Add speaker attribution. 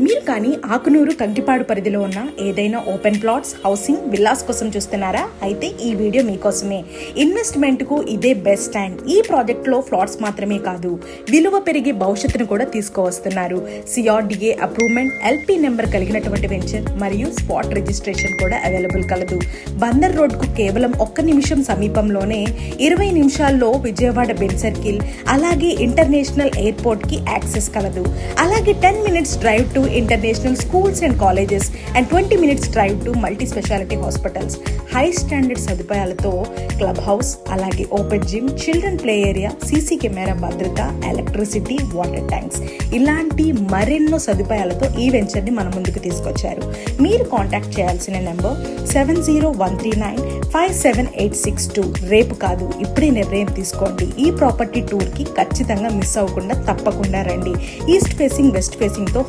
Speaker 1: మీరు కానీ ఆకునూరు కంకిపాడు పరిధిలో ఉన్న ఏదైనా ఓపెన్ ప్లాట్స్, హౌసింగ్, విల్లాస్ కోసం చూస్తున్నారా? అయితే ఈ వీడియో మీకోసమే. ఇన్వెస్ట్మెంట్ కు ఇదే బెస్ట్ టైం. ఈ ప్రాజెక్ట్ లో ఫ్లాట్స్ మాత్రమే కాదు, విలువ పెరిగే భవిష్యత్తును కూడా తీసుకువస్తున్నారు. CRDA అప్రూవ్మెంట్, LP నెంబర్ కలిగినటువంటి వెంచర్ మరియు స్పాట్ రిజిస్ట్రేషన్ కూడా అవైలబుల్ కలదు. బందర్ రోడ్ కు కేవలం 1 నిమిషం సమీపంలోనే 20 నిమిషాల్లో విజయవాడ బెన్ సర్కిల్, అలాగే ఇంటర్నేషనల్ ఎయిర్పోర్ట్ కి యాక్సెస్ కలదు. అలాగే 10 minutes drive to international schools and colleges and 20 minutes drive to multi speciality hospitals. High standard సదుపాయాలతో క్లబ్ హౌస్, అలాగే open gym, children play area, CC camera భద్రత, ఎలక్ట్రిసిటీ, వాటర్ ట్యాంక్స్ ఇలాంటి మరెన్నో సదుపాయాలతో ఈ వెంచర్ని మన ముందుకు తీసుకొచ్చారు. మీరు కాంటాక్ట్ చేయాల్సిన నెంబర్ 7013957862. రేపు కాదు, ఇప్పుడే నిర్ణయం తీసుకోండి. ఈ ప్రాపర్టీ టూర్ కి ఖచ్చితంగా మిస్ అవ్వకుండా తప్పకుండా రండి. ఈస్ట్ ఫేసింగ్, వెస్ట్ ఫేసింగ్ తో